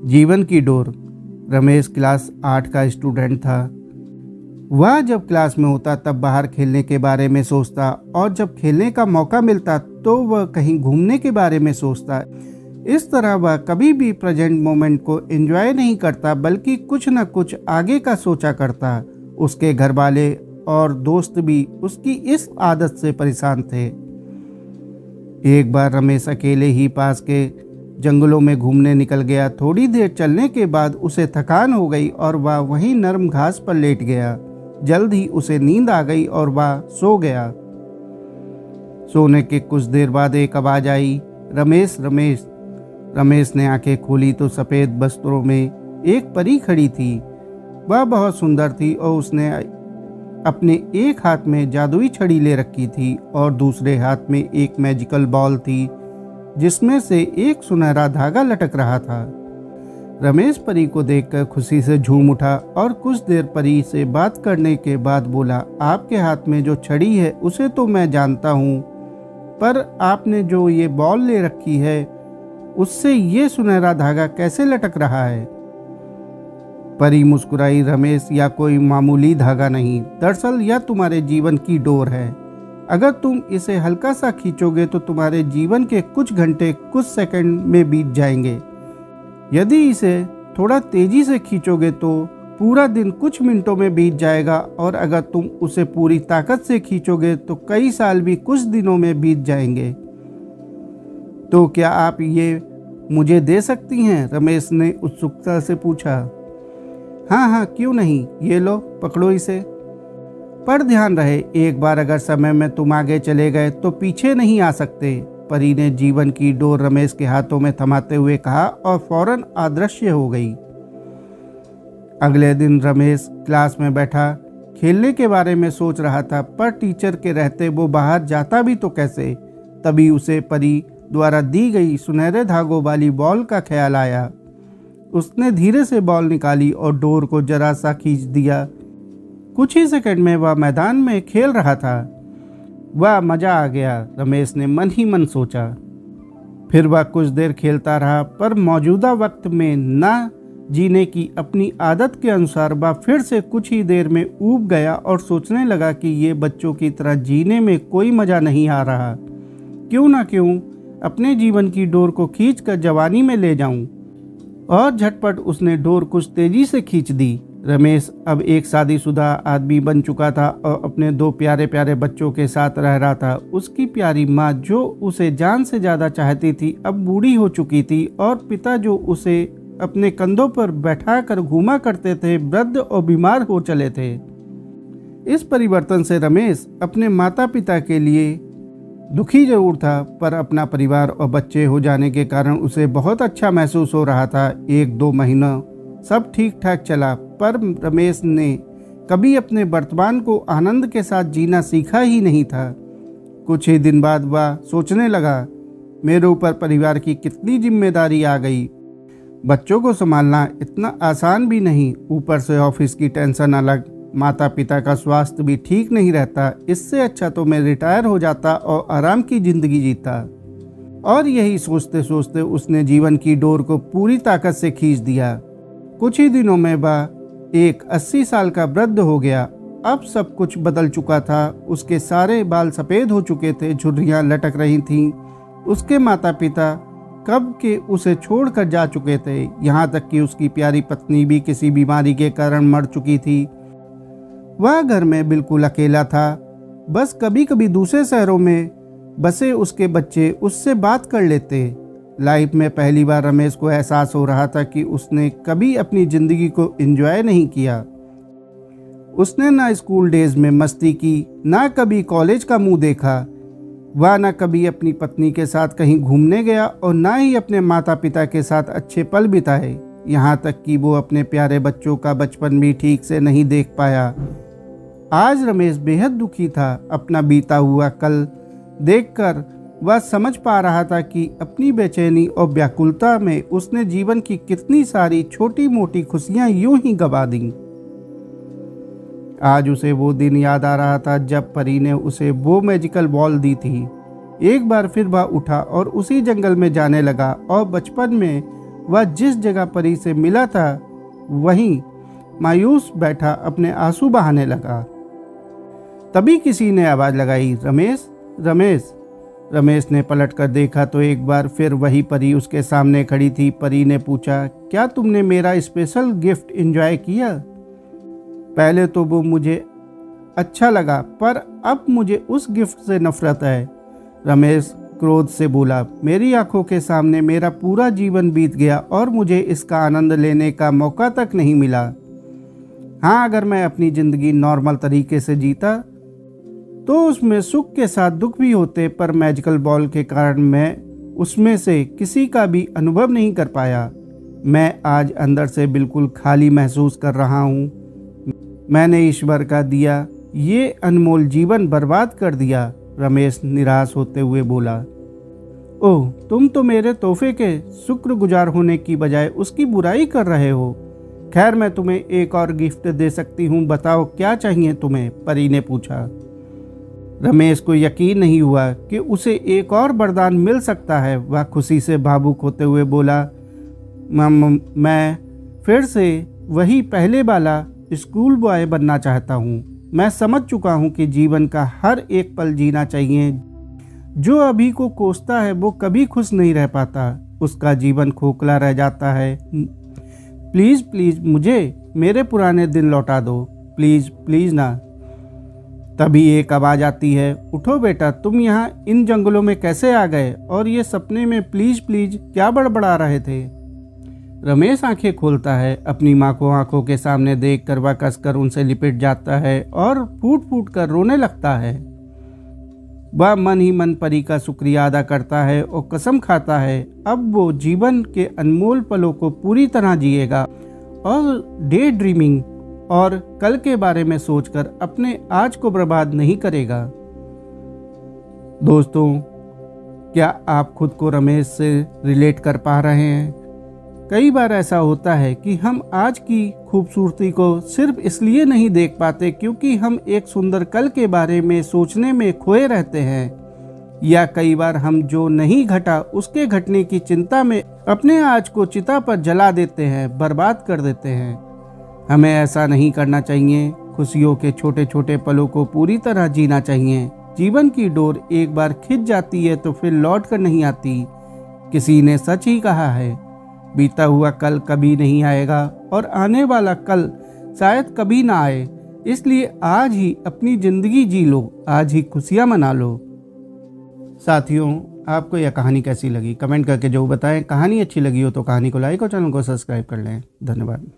जीवन की door. Ramesh class 8 का स्टूडेंट था। वह जब क्लास में होता तब बाहर खेलने के बारे में सोचता और जब खेलने का मौका मिलता तो वह कहीं घूमने के बारे में सोचता। इस तरह वह कभी भी प्रेजेंट मोमेंट को एंजॉय नहीं करता बल्कि कुछ न कुछ आगे का सोचा करता। उसके घर वाले और दोस्त भी उसकी इस आदत से परेशान थे। एक बार रमेश अकेले ही पास के जंगलों में घूमने निकल गया। थोड़ी देर चलने के बाद उसे थकान हो गई और वह वहीं नरम घास पर लेट गया। जल्द ही उसे नींद आ गई और वह सो गया। सोने के कुछ देर बाद एक आवाज आई, रमेश रमेश। रमेश ने आंखें खोली तो सफ़ेद वस्त्रों में एक परी खड़ी थी। वह बहुत सुंदर थी और उसने अपने एक हाथ में जादुई छड़ी ले रखी थी और दूसरे हाथ में एक मैजिकल बॉल थी जिसमें से एक सुनहरा धागा लटक रहा था। रमेश परी को देखकर खुशी से झूम उठा और कुछ देर परी से बात करने के बाद बोला, आपके हाथ में जो छड़ी है उसे तो मैं जानता हूँ, पर आपने जो ये बॉल ले रखी है उससे ये सुनहरा धागा कैसे लटक रहा है? परी मुस्कुराई, रमेश, या कोई मामूली धागा नहीं, दरअसल यह तुम्हारे जीवन की डोर है। अगर तुम इसे हल्का सा खींचोगे तो तुम्हारे जीवन के कुछ घंटे कुछ सेकंड में बीत जाएंगे। यदि इसे थोड़ा तेजी से खींचोगे तो पूरा दिन कुछ मिनटों में बीत जाएगा और अगर तुम उसे पूरी ताकत से खींचोगे तो कई साल भी कुछ दिनों में बीत जाएंगे। तो क्या आप ये मुझे दे सकती हैं? रमेश ने उत्सुकता से पूछा। हाँ हाँ, क्यों नहीं, ये लो, पकड़ो इसे। पर ध्यान रहे, एक बार अगर समय में तुम आगे चले गए तो पीछे नहीं आ सकते। परी ने जीवन की डोर रमेश के हाथों में थमाते हुए कहा और फौरन अदृश्य हो गई। अगले दिन रमेश क्लास में बैठा खेलने के बारे में सोच रहा था, पर टीचर के रहते वो बाहर जाता भी तो कैसे। तभी उसे परी द्वारा दी गई सुनहरे धागों वाली बॉल का ख्याल आया। उसने धीरे से बॉल निकाली और डोर को जरा सा खींच दिया। कुछ ही सेकंड में वह मैदान में खेल रहा था। वह मजा आ गया, रमेश ने मन ही मन सोचा। फिर वह कुछ देर खेलता रहा, पर मौजूदा वक्त में ना जीने की अपनी आदत के अनुसार वह फिर से कुछ ही देर में ऊब गया और सोचने लगा कि ये बच्चों की तरह जीने में कोई मजा नहीं आ रहा। क्यों ना क्यों अपने जीवन की डोर को खींचकर जवानी में ले जाऊं। और झटपट उसने डोर कुछ तेजी से खींच दी। रमेश अब एक शादीशुदा आदमी बन चुका था और अपने 2 प्यारे प्यारे बच्चों के साथ रह रहा था। उसकी प्यारी माँ जो उसे जान से ज़्यादा चाहती थी अब बूढ़ी हो चुकी थी और पिता जो उसे अपने कंधों पर बैठाकर घूमा करते थे वृद्ध और बीमार हो चले थे। इस परिवर्तन से रमेश अपने माता पिता के लिए दुखी जरूर था, पर अपना परिवार और बच्चे हो जाने के कारण उसे बहुत अच्छा महसूस हो रहा था। 1-2 महीना सब ठीक ठाक चला, पर रमेश ने कभी अपने वर्तमान को आनंद के साथ जीना सीखा ही नहीं था। कुछ ही दिन बाद वह सोचने लगा, मेरे ऊपर परिवार की कितनी जिम्मेदारी आ गई। बच्चों को संभालना इतना आसान भी नहीं, ऊपर से ऑफिस की टेंशन अलग, माता पिता का स्वास्थ्य भी ठीक नहीं रहता। इससे अच्छा तो मैं रिटायर हो जाता और आराम की जिंदगी जीता। और यही सोचते सोचते उसने जीवन की डोर को पूरी ताकत से खींच दिया। कुछ ही दिनों में वह एक 80 साल का वृद्ध हो गया। अब सब कुछ बदल चुका था। उसके सारे बाल सफ़ेद हो चुके थे, झुर्रियाँ लटक रही थीं। उसके माता पिता कब के उसे छोड़कर जा चुके थे, यहाँ तक कि उसकी प्यारी पत्नी भी किसी बीमारी के कारण मर चुकी थी। वह घर में बिल्कुल अकेला था। बस कभी कभी दूसरे शहरों में बसे उसके बच्चे उससे बात कर लेते। लाइफ में पहली बार रमेश को एहसास हो रहा था कि उसने कभी अपनी ज़िंदगी को एंजॉय नहीं किया। उसने ना स्कूल डेज में मस्ती की, ना कभी कॉलेज का मुंह देखा। वह ना कभी अपनी पत्नी के साथ कहीं घूमने गया और ना ही अपने माता पिता के साथ अच्छे पल बिताए। यहाँ तक कि वो अपने प्यारे बच्चों का बचपन भी ठीक से नहीं देख पाया। आज रमेश बेहद दुखी था। अपना बीता हुआ कल देखकर वह समझ पा रहा था कि अपनी बेचैनी और व्याकुलता में उसने जीवन की कितनी सारी छोटी मोटी खुशियां यूं ही गवा दी। आज उसे वो दिन याद आ रहा था जब परी ने उसे वो मैजिकल बॉल दी थी। एक बार फिर वह उठा और उसी जंगल में जाने लगा और बचपन में वह जिस जगह परी से मिला था वहीं मायूस बैठा अपने आंसू बहाने लगा। तभी किसी ने आवाज़ लगाई, रमेश रमेश। रमेश ने पलटकर देखा तो एक बार फिर वही परी उसके सामने खड़ी थी। परी ने पूछा, क्या तुमने मेरा स्पेशल गिफ्ट एंजॉय किया? पहले तो वो मुझे अच्छा लगा, पर अब मुझे उस गिफ्ट से नफरत है। रमेश क्रोध से बोला, मेरी आंखों के सामने मेरा पूरा जीवन बीत गया और मुझे इसका आनंद लेने का मौका तक नहीं मिला। हाँ, अगर मैं अपनी ज़िंदगी नॉर्मल तरीके से जीता तो उसमें सुख के साथ दुख भी होते, पर मैजिकल बॉल के कारण मैं उसमें से किसी का भी अनुभव नहीं कर पाया। मैं आज अंदर से बिल्कुल खाली महसूस कर रहा हूँ। मैंने ईश्वर का दिया ये अनमोल जीवन बर्बाद कर दिया। रमेश निराश होते हुए बोला, ओह, तुम तो मेरे तोहफे के शुक्रगुजार होने की बजाय उसकी बुराई कर रहे हो। खैर, मैं तुम्हें एक और गिफ्ट दे सकती हूँ, बताओ क्या चाहिए तुम्हें? परी ने पूछा। रमेश को यकीन नहीं हुआ कि उसे एक और वरदान मिल सकता है। वह खुशी से भावुक होते हुए बोला, मैं फिर से वही पहले वाला स्कूल बॉय बनना चाहता हूँ। मैं समझ चुका हूँ कि जीवन का हर एक पल जीना चाहिए। जो अभी को कोसता है वो कभी खुश नहीं रह पाता, उसका जीवन खोखला रह जाता है। प्लीज़ प्लीज़ मुझे मेरे पुराने दिन लौटा दो, प्लीज़ प्लीज़ ना। तभी एक आवाज़ आती है, उठो बेटा, तुम यहाँ इन जंगलों में कैसे आ गए? और ये सपने में प्लीज़ प्लीज़ क्या बड़बड़ा रहे थे? रमेश आंखें खोलता है। अपनी माँ को आंखों के सामने देखकर वह कसकर उनसे लिपट जाता है और फूट फूट कर रोने लगता है। वह मन ही मन परी का शुक्रिया अदा करता है और कसम खाता है अब वो जीवन के अनमोल पलों को पूरी तरह जिएगा और डे ड्रीमिंग और कल के बारे में सोचकर अपने आज को बर्बाद नहीं करेगा। दोस्तों, क्या आप खुद को रमेश से रिलेट कर पा रहे हैं? कई बार ऐसा होता है कि हम आज की खूबसूरती को सिर्फ इसलिए नहीं देख पाते क्योंकि हम एक सुंदर कल के बारे में सोचने में खोए रहते हैं, या कई बार हम जो नहीं घटा उसके घटने की चिंता में अपने आज को चिता पर जला देते हैं, बर्बाद कर देते हैं। हमें ऐसा नहीं करना चाहिए। खुशियों के छोटे छोटे पलों को पूरी तरह जीना चाहिए। जीवन की डोर एक बार खिंच जाती है तो फिर लौट कर नहीं आती। किसी ने सच ही कहा है, बीता हुआ कल कभी नहीं आएगा और आने वाला कल शायद कभी ना आए। इसलिए आज ही अपनी जिंदगी जी लो, आज ही खुशियां मना लो। साथियों, आपको यह कहानी कैसी लगी कमेंट करके जो बताएं। कहानी अच्छी लगी हो तो कहानी को लाइक और चैनल को सब्सक्राइब कर लें। धन्यवाद।